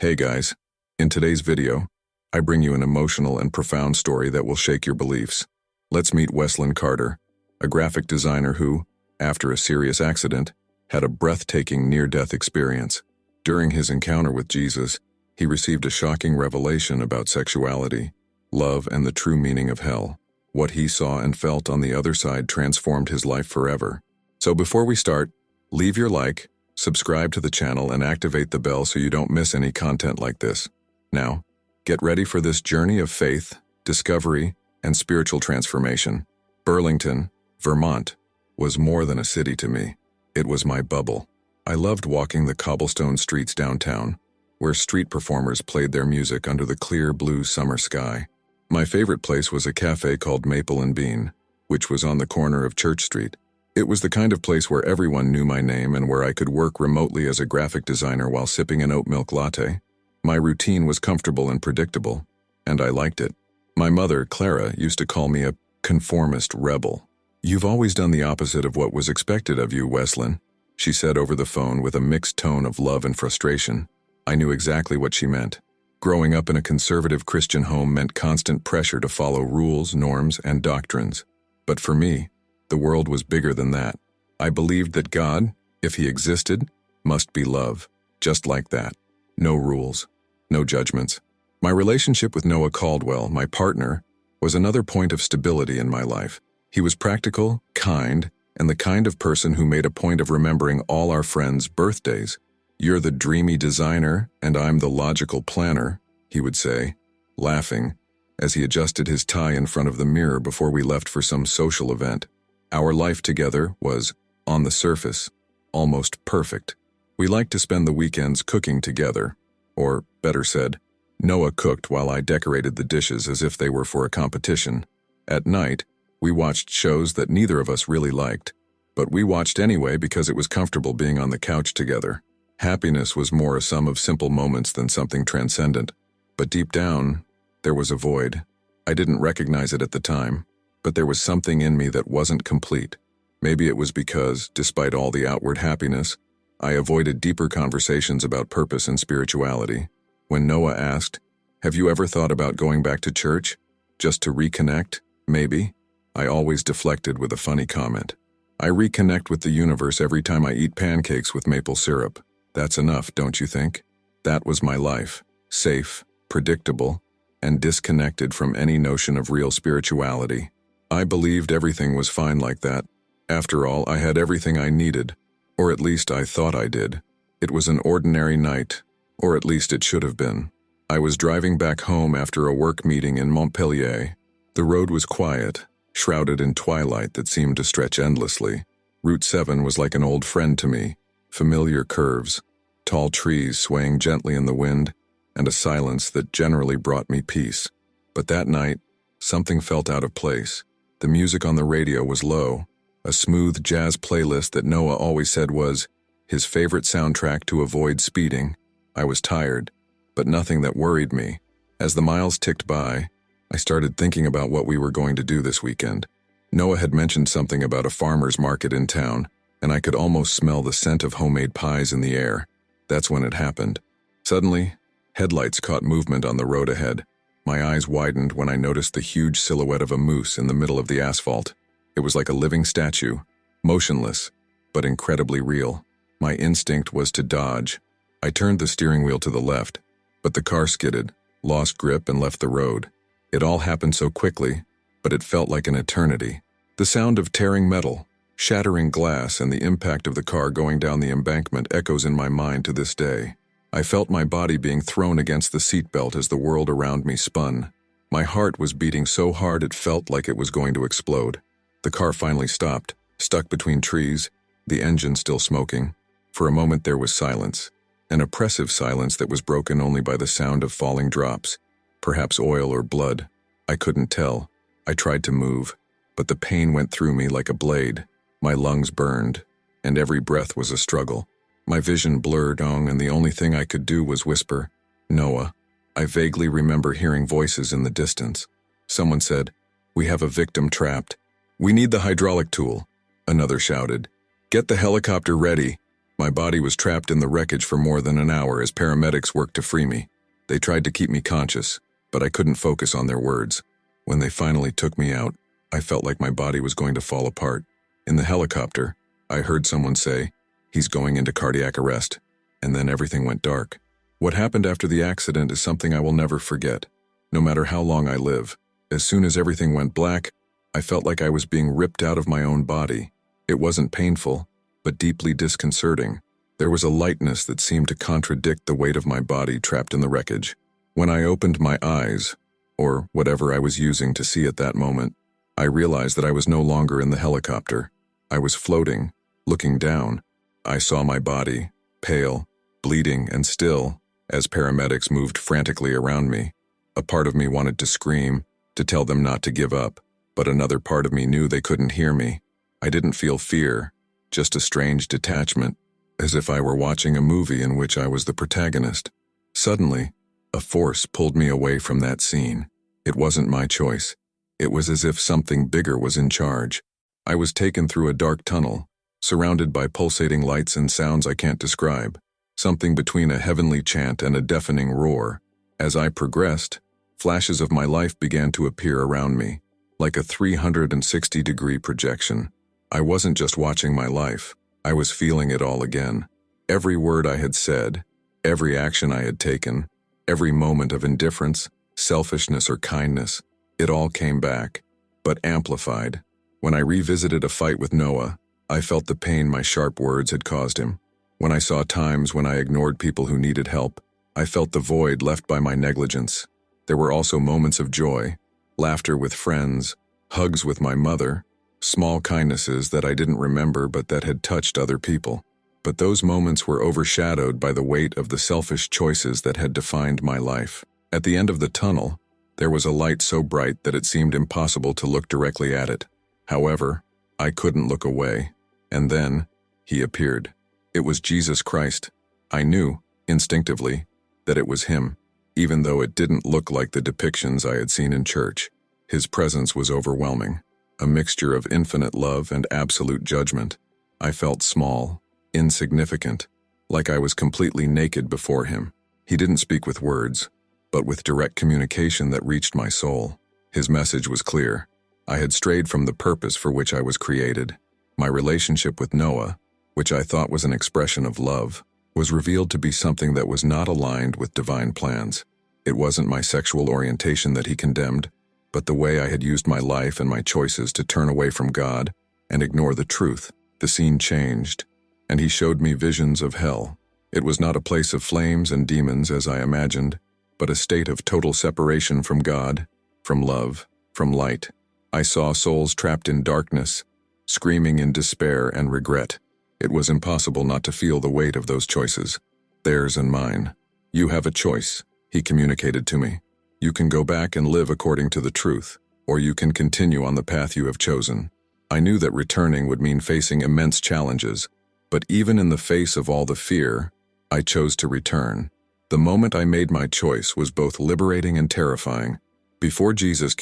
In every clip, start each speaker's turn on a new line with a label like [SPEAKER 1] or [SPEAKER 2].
[SPEAKER 1] Hey guys, in today's video, I bring you an emotional and profound story that will shake your beliefs. Let's meet Weslyn Carter, a graphic designer who, after a serious accident, had a breathtaking near-death experience. During his encounter with Jesus, he received a shocking revelation about sexuality, love, and the true meaning of hell. What he saw and felt on the other side transformed his life forever. So before we start, leave your like, subscribe to the channel, and activate the bell so you don't miss any content like this. Now, get ready for this journey of faith, discovery, and spiritual transformation. Burlington, Vermont, was more than a city to me. It was my bubble. I loved walking the cobblestone streets downtown, where street performers played their music under the clear blue summer sky. My favorite place was a cafe called Maple and Bean, which was on the corner of Church Street. It was the kind of place where everyone knew my name and where I could work remotely as a graphic designer while sipping an oat milk latte. My routine was comfortable and predictable, and I liked it. My mother, Clara, used to call me a conformist rebel. "You've always done the opposite of what was expected of you, Weslyn," she said over the phone with a mixed tone of love and frustration. I knew exactly what she meant. Growing up in a conservative Christian home meant constant pressure to follow rules, norms, and doctrines. But for me, the world was bigger than that. I believed that God, if he existed, must be love. Just like that. No rules. No judgments. My relationship with Noah Caldwell, my partner, was another point of stability in my life. He was practical, kind, and the kind of person who made a point of remembering all our friends' birthdays. "You're the dreamy designer, and I'm the logical planner," he would say, laughing, as he adjusted his tie in front of the mirror before we left for some social event. Our life together was, on the surface, almost perfect. We liked to spend the weekends cooking together, or, better said, Noah cooked while I decorated the dishes as if they were for a competition. At night, we watched shows that neither of us really liked, but we watched anyway because it was comfortable being on the couch together. Happiness was more a sum of simple moments than something transcendent. But deep down, there was a void. I didn't recognize it at the time, but there was something in me that wasn't complete. Maybe it was because, despite all the outward happiness, I avoided deeper conversations about purpose and spirituality. When Noah asked, "Have you ever thought about going back to church? Just to reconnect, maybe?" I always deflected with a funny comment. "I reconnect with the universe every time I eat pancakes with maple syrup. That's enough, don't you think?" That was my life. Safe, predictable, and disconnected from any notion of real spirituality. I believed everything was fine like that. After all, I had everything I needed, or at least I thought I did. It was an ordinary night, or at least it should have been. I was driving back home after a work meeting in Montpellier. The road was quiet, shrouded in twilight that seemed to stretch endlessly. Route 7 was like an old friend to me. Familiar curves, tall trees swaying gently in the wind, and a silence that generally brought me peace. But that night, something felt out of place. The music on the radio was low, a smooth jazz playlist that Noah always said was his favorite soundtrack to avoid speeding. I was tired, but nothing that worried me. As the miles ticked by, I started thinking about what we were going to do this weekend. Noah had mentioned something about a farmer's market in town, and I could almost smell the scent of homemade pies in the air. That's when it happened. Suddenly, headlights caught movement on the road ahead. My eyes widened when I noticed the huge silhouette of a moose in the middle of the asphalt. It was like a living statue, motionless, but incredibly real. My instinct was to dodge. I turned the steering wheel to the left, but the car skidded, lost grip, and left the road. It all happened so quickly, but it felt like an eternity. The sound of tearing metal, shattering glass, and the impact of the car going down the embankment echoes in my mind to this day. I felt my body being thrown against the seatbelt as the world around me spun. My heart was beating so hard it felt like it was going to explode. The car finally stopped, stuck between trees, the engine still smoking. For a moment there was silence, an oppressive silence that was broken only by the sound of falling drops, perhaps oil or blood. I couldn't tell. I tried to move, but the pain went through me like a blade. My lungs burned, and every breath was a struggle. My vision blurred, and the only thing I could do was whisper, "Noah." I vaguely remember hearing voices in the distance. Someone said, "We have a victim trapped." "We need the hydraulic tool," another shouted. "Get the helicopter ready." My body was trapped in the wreckage for more than an hour as paramedics worked to free me. They tried to keep me conscious, but I couldn't focus on their words. When they finally took me out, I felt like my body was going to fall apart. In the helicopter, I heard someone say, "He's going into cardiac arrest," and then everything went dark. What happened after the accident is something I will never forget, no matter how long I live. As soon as everything went black, I felt like I was being ripped out of my own body. It wasn't painful, but deeply disconcerting. There was a lightness that seemed to contradict the weight of my body trapped in the wreckage. When I opened my eyes, or whatever I was using to see at that moment, I realized that I was no longer in the helicopter. I was floating, looking down. I saw my body, pale, bleeding and still, as paramedics moved frantically around me. A part of me wanted to scream, to tell them not to give up, but another part of me knew they couldn't hear me. I didn't feel fear, just a strange detachment, as if I were watching a movie in which I was the protagonist. Suddenly, a force pulled me away from that scene. It wasn't my choice. It was as if something bigger was in charge. I was taken through a dark tunnel, surrounded by pulsating lights and sounds I can't describe, something between a heavenly chant and a deafening roar. As I progressed, flashes of my life began to appear around me, like a 360-degree projection. I wasn't just watching my life, I was feeling it all again. Every word I had said, every action I had taken, every moment of indifference, selfishness, or kindness, it all came back, but amplified. When I revisited a fight with Noah, I felt the pain my sharp words had caused him. When I saw times when I ignored people who needed help, I felt the void left by my negligence. There were also moments of joy, laughter with friends, hugs with my mother, small kindnesses that I didn't remember but that had touched other people. But those moments were overshadowed by the weight of the selfish choices that had defined my life. At the end of the tunnel, there was a light so bright that it seemed impossible to look directly at it. However, I couldn't look away. And then, he appeared. It was Jesus Christ. I knew, instinctively, that it was him, even though it didn't look like the depictions I had seen in church. His presence was overwhelming, a mixture of infinite love and absolute judgment. I felt small, insignificant, like I was completely naked before him. He didn't speak with words, but with direct communication that reached my soul. His message was clear. I had strayed from the purpose for which I was created. My relationship with Noah, which I thought was an expression of love, was revealed to be something that was not aligned with divine plans. It wasn't my sexual orientation that he condemned, but the way I had used my life and my choices to turn away from God and ignore the truth. The scene changed, and he showed me visions of hell. It was not a place of flames and demons as I imagined, but a state of total separation from God, from love, from light. I saw souls trapped in darkness, screaming in despair and regret. It was impossible not to feel the weight of those choices, theirs and mine. "You have a choice," he communicated to me. "You can go back and live according to the truth, or you can continue on the path you have chosen." I knew that returning would mean facing immense challenges, but even in the face of all the fear, I chose to return. The moment I made my choice was both liberating and terrifying. Before Jesus,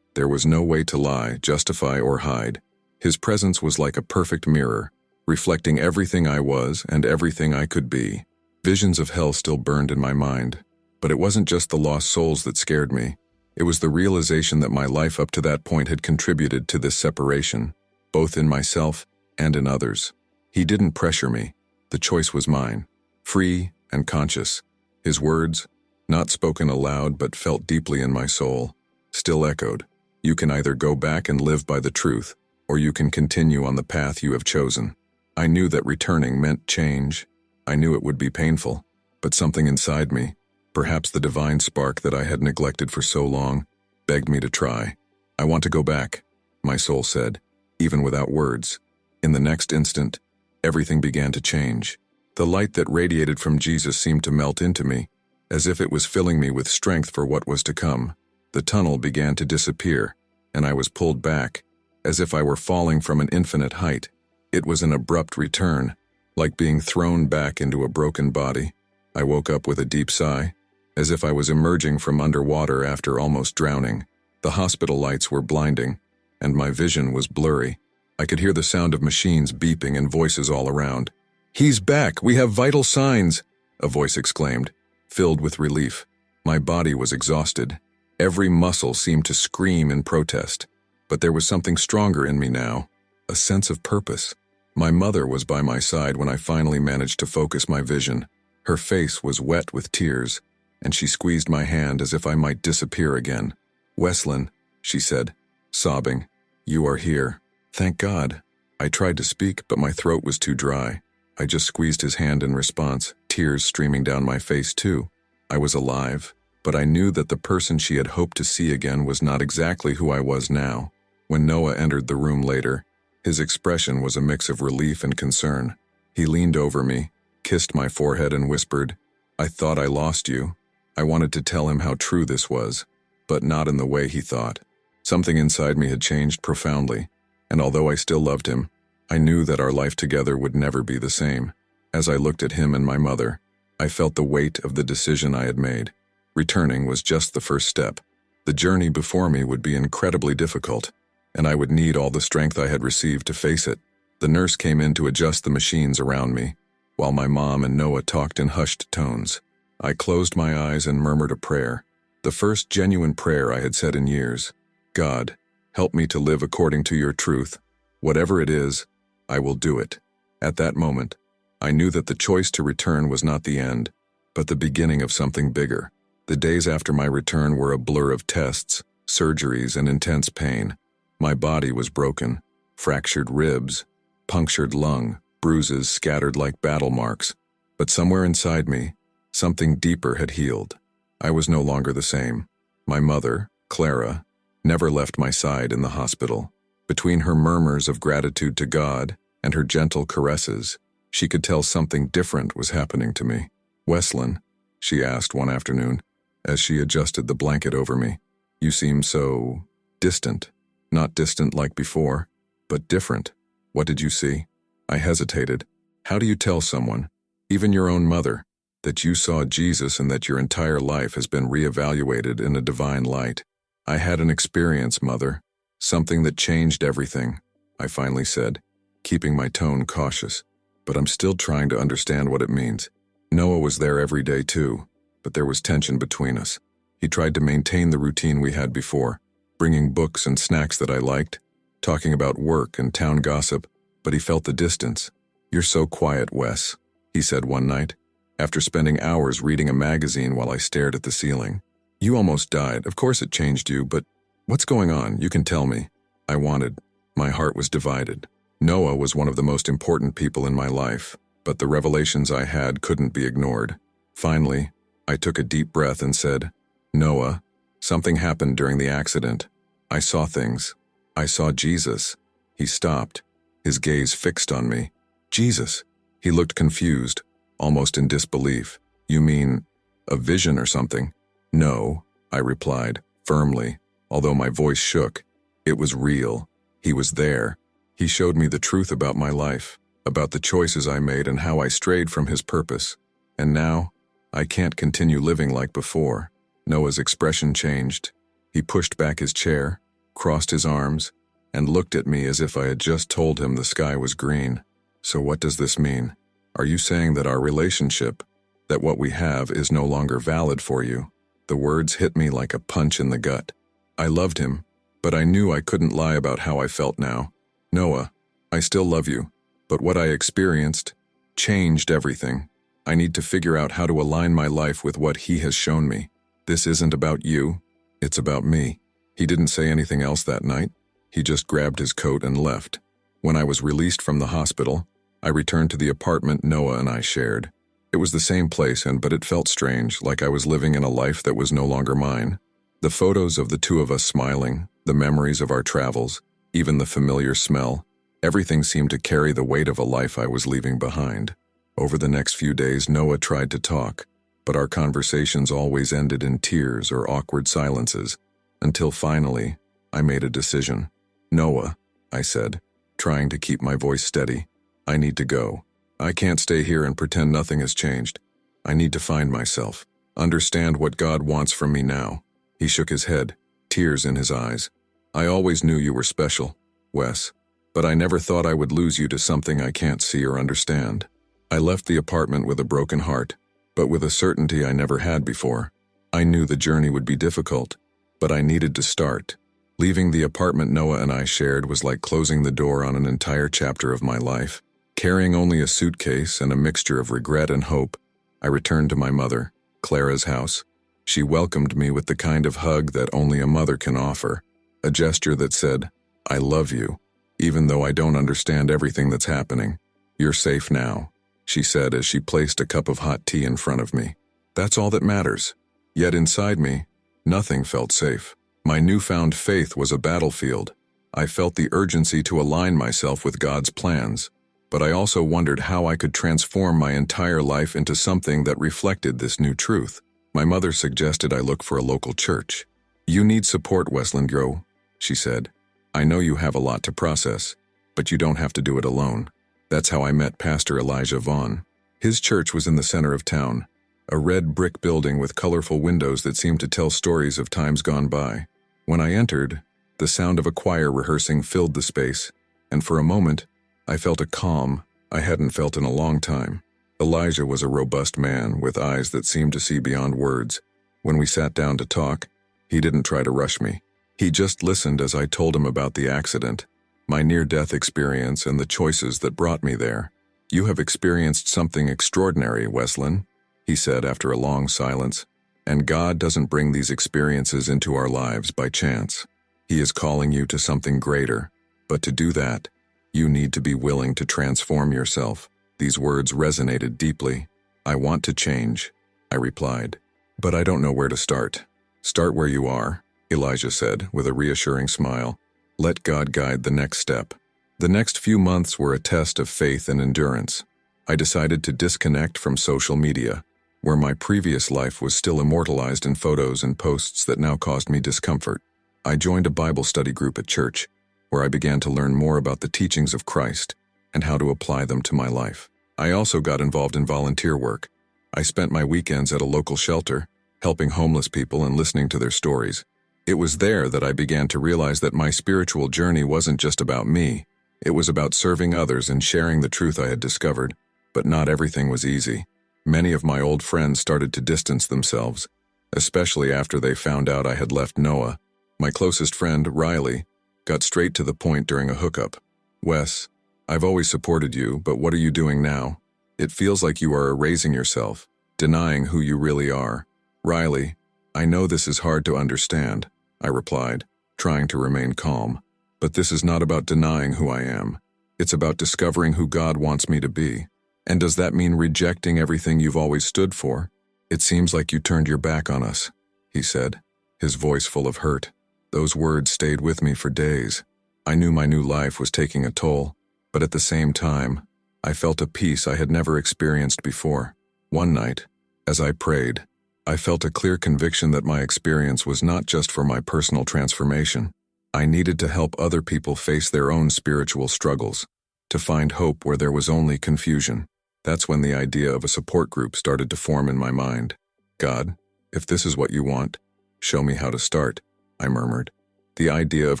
[SPEAKER 1] there was no way to lie, justify, or hide. His presence was like a perfect mirror, reflecting everything I was and everything I could be. Visions of hell still burned in my mind, but it wasn't just the lost souls that scared me. It was the realization that my life up to that point had contributed to this separation, both in myself and in others. He didn't pressure me. The choice was mine, free and conscious. His words, not spoken aloud but felt deeply in my soul, still echoed. You can either go back and live by the truth, or you can continue on the path you have chosen. I knew that returning meant change. I knew it would be painful, but something inside me, perhaps the divine spark that I had neglected for so long, begged me to try. "I want to go back," my soul said, even without words. In the next instant, everything began to change. The light that radiated from Jesus seemed to melt into me, as if it was filling me with strength for what was to come. The tunnel began to disappear, and I was pulled back, as if I were falling from an infinite height. It was an abrupt return, like being thrown back into a broken body. I woke up with a deep sigh, as if I was emerging from underwater after almost drowning. The hospital lights were blinding, and my vision was blurry. I could hear the sound of machines beeping and voices all around. "He's back! We have vital signs!" a voice exclaimed, filled with relief. My body was exhausted. Every muscle seemed to scream in protest. But there was something stronger in me now, a sense of purpose. My mother was by my side when I finally managed to focus my vision. Her face was wet with tears, and she squeezed my hand as if I might disappear again. "Weslin," she said, sobbing, "you are here." "Thank God." I tried to speak, but my throat was too dry. I just squeezed his hand in response, tears streaming down my face too. I was alive, but I knew that the person she had hoped to see again was not exactly who I was now. When Noah entered the room later, his expression was a mix of relief and concern. He leaned over me, kissed my forehead and whispered, "I thought I lost you." I wanted to tell him how true this was, but not in the way he thought. Something inside me had changed profoundly, and although I still loved him, I knew that our life together would never be the same. As I looked at him and my mother, I felt the weight of the decision I had made. Returning was just the first step. The journey before me would be incredibly difficult, and I would need all the strength I had received to face it. The nurse came in to adjust the machines around me, while my mom and Noah talked in hushed tones. I closed my eyes and murmured a prayer, the first genuine prayer I had said in years. "God, help me to live according to your truth. Whatever it is, I will do it." At that moment, I knew that the choice to return was not the end, but the beginning of something bigger. The days after my return were a blur of tests, surgeries, and intense pain. My body was broken, fractured ribs, punctured lung, bruises scattered like battle marks. But somewhere inside me, something deeper had healed. I was no longer the same. My mother, Clara, never left my side in the hospital. Between her murmurs of gratitude to God and her gentle caresses, she could tell something different was happening to me. "Weslin," she asked one afternoon, as she adjusted the blanket over me, "you seem so distant. Not distant like before, but different. What did you see?" I hesitated. How do you tell someone, even your own mother, that you saw Jesus and that your entire life has been reevaluated in a divine light? "I had an experience, Mother. Something that changed everything," I finally said, keeping my tone cautious. "But I'm still trying to understand what it means." Noah was there every day too, but there was tension between us. He tried to maintain the routine we had before, bringing books and snacks that I liked, talking about work and town gossip, but he felt the distance. "You're so quiet, Wes," he said one night, after spending hours reading a magazine while I stared at the ceiling. "You almost died. Of course it changed you, but what's going on? You can tell me." I wanted. My heart was divided. Noah was one of the most important people in my life, but the revelations I had couldn't be ignored. Finally, I took a deep breath and said, "Noah, something happened during the accident. I saw things. I saw Jesus." He stopped, his gaze fixed on me. "Jesus?" He looked confused, almost in disbelief. "You mean a vision or something?" "No," I replied, firmly, although my voice shook. "It was real. He was there. He showed me the truth about my life, about the choices I made and how I strayed from his purpose. And now, I can't continue living like before." Noah's expression changed. He pushed back his chair, crossed his arms, and looked at me as if I had just told him the sky was green. "So what does this mean? Are you saying that our relationship, that what we have is no longer valid for you?" The words hit me like a punch in the gut. I loved him, but I knew I couldn't lie about how I felt now. "Noah, I still love you, but what I experienced changed everything. I need to figure out how to align my life with what he has shown me. This isn't about you, it's about me." He didn't say anything else that night. He just grabbed his coat and left. When I was released from the hospital, I returned to the apartment Noah and I shared. It was the same place, but it felt strange, like I was living in a life that was no longer mine. The photos of the two of us smiling, the memories of our travels, even the familiar smell, everything seemed to carry the weight of a life I was leaving behind. Over the next few days, Noah tried to talk, but our conversations always ended in tears or awkward silences, until finally, I made a decision. "Noah," I said, trying to keep my voice steady, "I need to go. I can't stay here and pretend nothing has changed. I need to find myself, understand what God wants from me now." He shook his head, tears in his eyes. "I always knew you were special, Wes, but I never thought I would lose you to something I can't see or understand." I left the apartment with a broken heart, but with a certainty I never had before. I knew the journey would be difficult, but I needed to start. Leaving the apartment Noah and I shared was like closing the door on an entire chapter of my life. Carrying only a suitcase and a mixture of regret and hope, I returned to my mother, Clara's house. She welcomed me with the kind of hug that only a mother can offer, a gesture that said, "I love you, even though I don't understand everything that's happening. You're safe now," she said as she placed a cup of hot tea in front of me. That's all that matters. Yet inside me, nothing felt safe. My newfound faith was a battlefield. I felt the urgency to align myself with God's plans, but I also wondered how I could transform my entire life into something that reflected this new truth. My mother suggested I look for a local church. "You need support, Wesleyan Grow," she said. "I know you have a lot to process, but you don't have to do it alone." That's how I met Pastor Elijah Vaughn. His church was in the center of town, a red brick building with colorful windows that seemed to tell stories of times gone by. When I entered, the sound of a choir rehearsing filled the space, and for a moment, I felt a calm I hadn't felt in a long time. Elijah was a robust man with eyes that seemed to see beyond words. When we sat down to talk, he didn't try to rush me. He just listened as I told him about the accident, my near-death experience, and the choices that brought me there. "You have experienced something extraordinary, Wesleyan," he said after a long silence. "And God doesn't bring these experiences into our lives by chance. He is calling you to something greater. But to do that, you need to be willing to transform yourself." These words resonated deeply. "I want to change," I replied, "but I don't know where to start." "Start where you are," Elijah said with a reassuring smile. "Let God guide the next step." The next few months were a test of faith and endurance. I decided to disconnect from social media, where my previous life was still immortalized in photos and posts that now caused me discomfort. I joined a Bible study group at church, where I began to learn more about the teachings of Christ and how to apply them to my life. I also got involved in volunteer work. I spent my weekends at a local shelter, helping homeless people and listening to their stories. It was there that I began to realize that my spiritual journey wasn't just about me. It was about serving others and sharing the truth I had discovered. But not everything was easy. Many of my old friends started to distance themselves, especially after they found out I had left Noah. My closest friend, Riley, got straight to the point during a hookup. "Wes, I've always supported you, but what are you doing now? It feels like you are erasing yourself, denying who you really are." "Riley, I know this is hard to understand," I replied, trying to remain calm. "But this is not about denying who I am. It's about discovering who God wants me to be. And does that mean rejecting everything you've always stood for? It seems like you turned your back on us," he said, his voice full of hurt. Those words stayed with me for days. I knew my new life was taking a toll, but at the same time, I felt a peace I had never experienced before. One night, as I prayed, I felt a clear conviction that my experience was not just for my personal transformation. I needed to help other people face their own spiritual struggles, to find hope where there was only confusion. That's when the idea of a support group started to form in my mind. "God, if this is what you want, show me how to start," I murmured. The idea of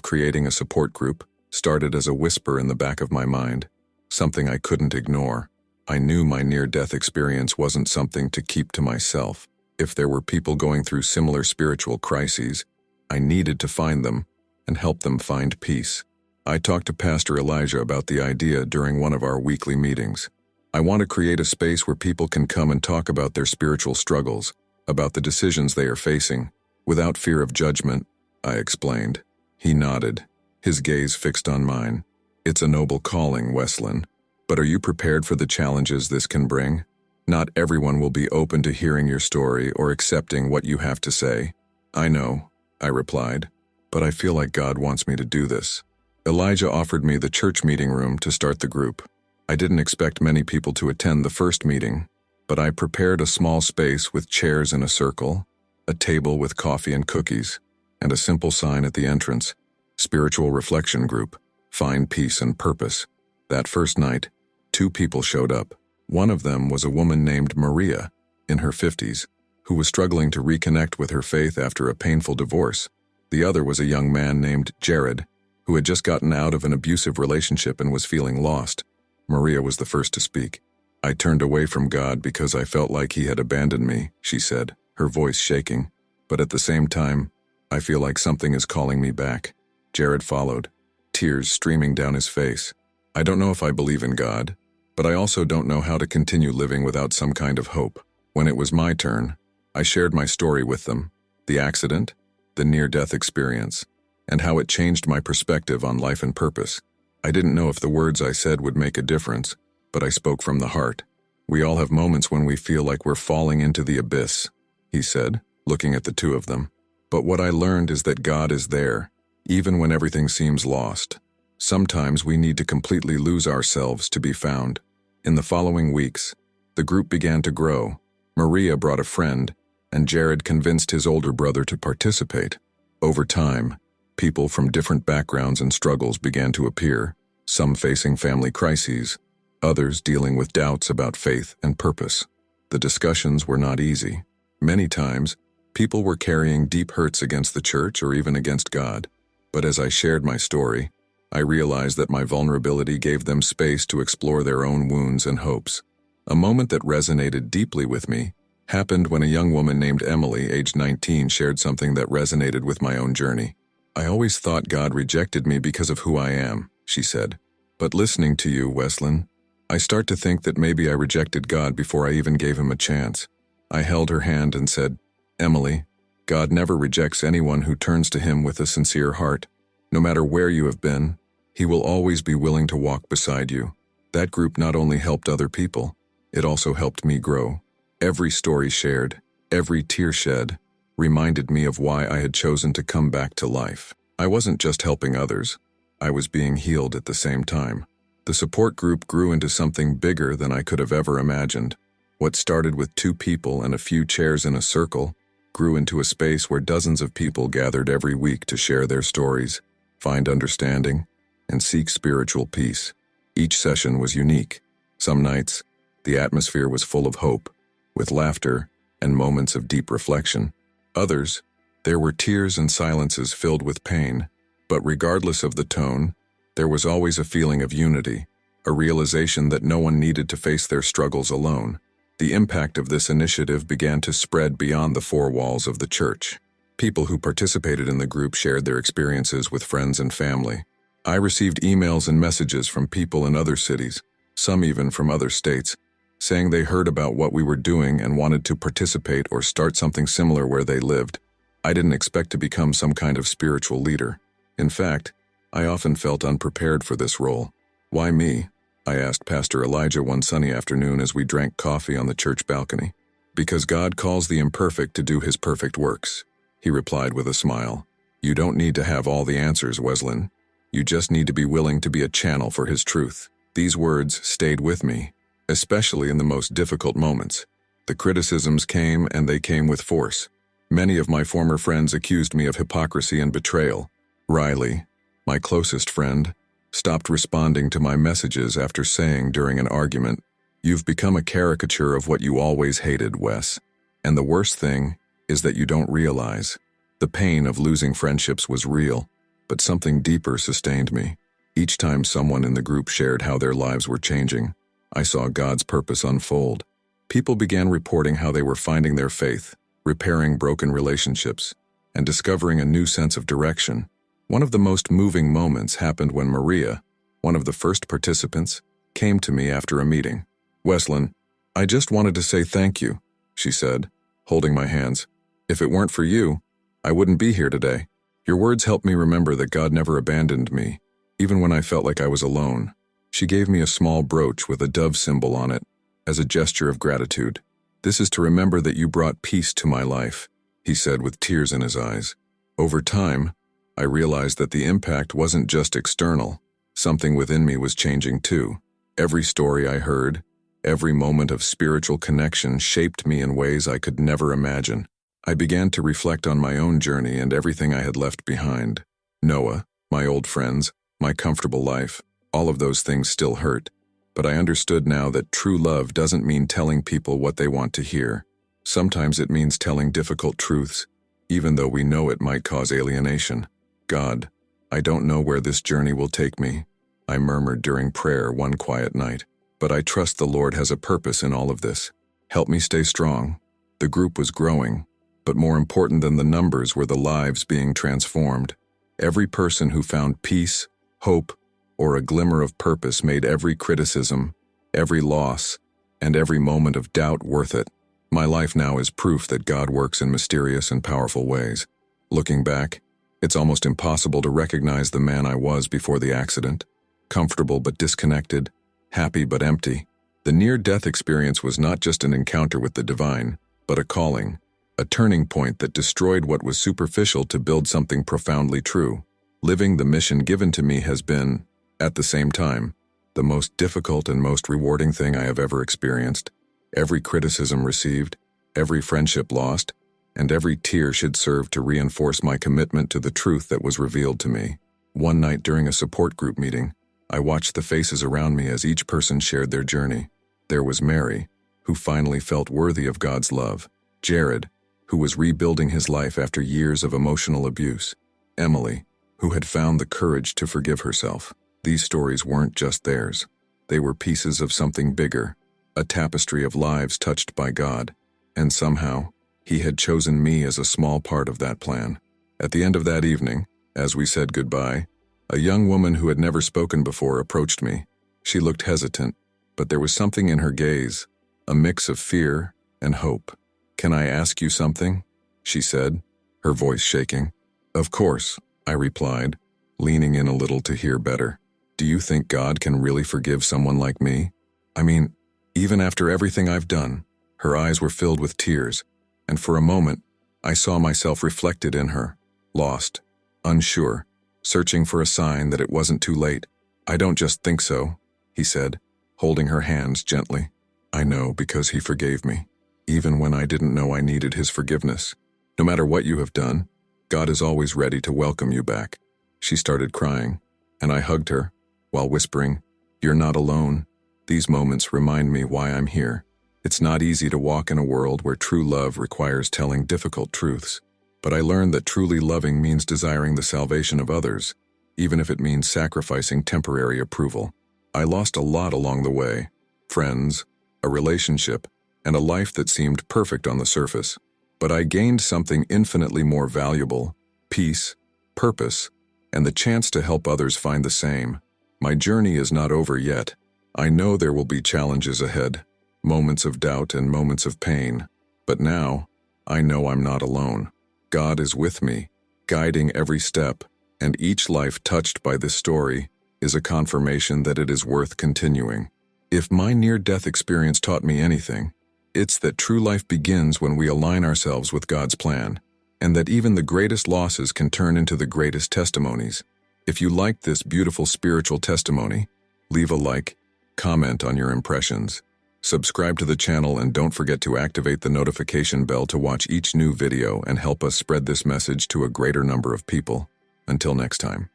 [SPEAKER 1] creating a support group started as a whisper in the back of my mind, something I couldn't ignore. I knew my near-death experience wasn't something to keep to myself. If there were people going through similar spiritual crises, I needed to find them and help them find peace. I talked to Pastor Elijah about the idea during one of our weekly meetings. "I want to create a space where people can come and talk about their spiritual struggles, about the decisions they are facing, without fear of judgment," I explained. He nodded, his gaze fixed on mine. "It's a noble calling, Wesleyan, but are you prepared for the challenges this can bring? Not everyone will be open to hearing your story or accepting what you have to say." "I know," I replied, "but I feel like God wants me to do this." Elijah offered me the church meeting room to start the group. I didn't expect many people to attend the first meeting, but I prepared a small space with chairs in a circle, a table with coffee and cookies, and a simple sign at the entrance, "Spiritual Reflection Group, Find Peace and Purpose." That first night, 2 people showed up. One of them was a woman named Maria, in her 50s, who was struggling to reconnect with her faith after a painful divorce. The other was a young man named Jared, who had just gotten out of an abusive relationship and was feeling lost. Maria was the first to speak. I turned away from God because I felt like he had abandoned me, she said, her voice shaking. But at the same time, I feel like something is calling me back. Jared followed, tears streaming down his face. I don't know if I believe in God, but I also don't know how to continue living without some kind of hope. When it was my turn, I shared my story with them, the accident, the near-death experience, and how it changed my perspective on life and purpose. I didn't know if the words I said would make a difference, but I spoke from the heart. We all have moments when we feel like we're falling into the abyss, he said, looking at the two of them. But what I learned is that God is there, even when everything seems lost. Sometimes we need to completely lose ourselves to be found. In the following weeks, the group began to grow. Maria brought a friend, and Jared convinced his older brother to participate. Over time, people from different backgrounds and struggles began to appear, some facing family crises, others dealing with doubts about faith and purpose. The discussions were not easy. Many times, people were carrying deep hurts against the church or even against God. But as I shared my story, I realized that my vulnerability gave them space to explore their own wounds and hopes. A moment that resonated deeply with me happened when a young woman named Emily, aged 19, shared something that resonated with my own journey. I always thought God rejected me because of who I am, she said. But listening to you, Weslin, I start to think that maybe I rejected God before I even gave him a chance. I held her hand and said, Emily, God never rejects anyone who turns to him with a sincere heart. No matter where you have been, he will always be willing to walk beside you. That group not only helped other people, it also helped me grow. Every story shared, every tear shed, reminded me of why I had chosen to come back to life. I wasn't just helping others, I was being healed at the same time. The support group grew into something bigger than I could have ever imagined. What started with 2 people and a few chairs in a circle grew into a space where dozens of people gathered every week to share their stories, find understanding, and seek spiritual peace. Each session was unique. Some nights, the atmosphere was full of hope, with laughter and moments of deep reflection. Others, there were tears and silences filled with pain, but regardless of the tone, there was always a feeling of unity, a realization that no one needed to face their struggles alone. The impact of this initiative began to spread beyond the 4 walls of the church. People who participated in the group shared their experiences with friends and family. I received emails and messages from people in other cities, some even from other states, saying they heard about what we were doing and wanted to participate or start something similar where they lived. I didn't expect to become some kind of spiritual leader. In fact, I often felt unprepared for this role. Why me? I asked Pastor Elijah one sunny afternoon as we drank coffee on the church balcony. Because God calls the imperfect to do his perfect works, he replied with a smile. You don't need to have all the answers, Weslin. You just need to be willing to be a channel for his truth. These words stayed with me, especially in the most difficult moments. The criticisms came, and they came with force. Many of my former friends accused me of hypocrisy and betrayal. Riley, my closest friend, stopped responding to my messages after saying during an argument, "You've become a caricature of what you always hated, Wes. And the worst thing is that you don't realize. The pain of losing friendships was real, but something deeper sustained me. Each time someone in the group shared how their lives were changing, I saw God's purpose unfold. People began reporting how they were finding their faith, repairing broken relationships, and discovering a new sense of direction. One of the most moving moments happened when Maria, one of the first participants, came to me after a meeting. Weslin, I just wanted to say thank you, she said, holding my hands. If it weren't for you, I wouldn't be here today. Your words helped me remember that God never abandoned me, even when I felt like I was alone. She gave me a small brooch with a dove symbol on it, as a gesture of gratitude. This is to remember that you brought peace to my life, he said with tears in his eyes. Over time, I realized that the impact wasn't just external. Something within me was changing too. Every story I heard, every moment of spiritual connection shaped me in ways I could never imagine. I began to reflect on my own journey and everything I had left behind. Noah, my old friends, my comfortable life, all of those things still hurt. But I understood now that true love doesn't mean telling people what they want to hear. Sometimes it means telling difficult truths, even though we know it might cause alienation. God, I don't know where this journey will take me, I murmured during prayer one quiet night. But I trust the Lord has a purpose in all of this. Help me stay strong. The group was growing, but more important than the numbers were the lives being transformed. Every person who found peace, hope, or a glimmer of purpose made every criticism, every loss, and every moment of doubt worth it. My life now is proof that God works in mysterious and powerful ways. Looking back, it's almost impossible to recognize the man I was before the accident. Comfortable but disconnected, happy but empty. The near-death experience was not just an encounter with the divine, but a calling, a turning point that destroyed what was superficial to build something profoundly true. Living the mission given to me has been, at the same time, the most difficult and most rewarding thing I have ever experienced. Every criticism received, every friendship lost, and every tear should serve to reinforce my commitment to the truth that was revealed to me. One night during a support group meeting, I watched the faces around me as each person shared their journey. There was Mary, who finally felt worthy of God's love. Jared, who was rebuilding his life after years of emotional abuse. Emily, who had found the courage to forgive herself. These stories weren't just theirs. They were pieces of something bigger, a tapestry of lives touched by God, and somehow, He had chosen me as a small part of that plan. At the end of that evening, as we said goodbye, a young woman who had never spoken before approached me. She looked hesitant, but there was something in her gaze, a mix of fear and hope. "Can I ask you something?" she said, her voice shaking. "Of course," I replied, leaning in a little to hear better. "Do you think God can really forgive someone like me? I mean, even after everything I've done?" Her eyes were filled with tears, and for a moment, I saw myself reflected in her, lost, unsure, searching for a sign that it wasn't too late. "I don't just think so," he said, holding her hands gently. "I know because He forgave me, even when I didn't know I needed His forgiveness. No matter what you have done, God is always ready to welcome you back." She started crying, and I hugged her, while whispering, "You're not alone." These moments remind me why I'm here. It's not easy to walk in a world where true love requires telling difficult truths, but I learned that truly loving means desiring the salvation of others, even if it means sacrificing temporary approval. I lost a lot along the way: friends, a relationship, and a life that seemed perfect on the surface. But I gained something infinitely more valuable: peace, purpose, and the chance to help others find the same. My journey is not over yet. I know there will be challenges ahead, moments of doubt and moments of pain. But now, I know I'm not alone. God is with me, guiding every step, and each life touched by this story is a confirmation that it is worth continuing. If my near-death experience taught me anything, it's that true life begins when we align ourselves with God's plan, and that even the greatest losses can turn into the greatest testimonies. If you liked this beautiful spiritual testimony, leave a like, comment on your impressions, subscribe to the channel, and don't forget to activate the notification bell to watch each new video and help us spread this message to a greater number of people. Until next time.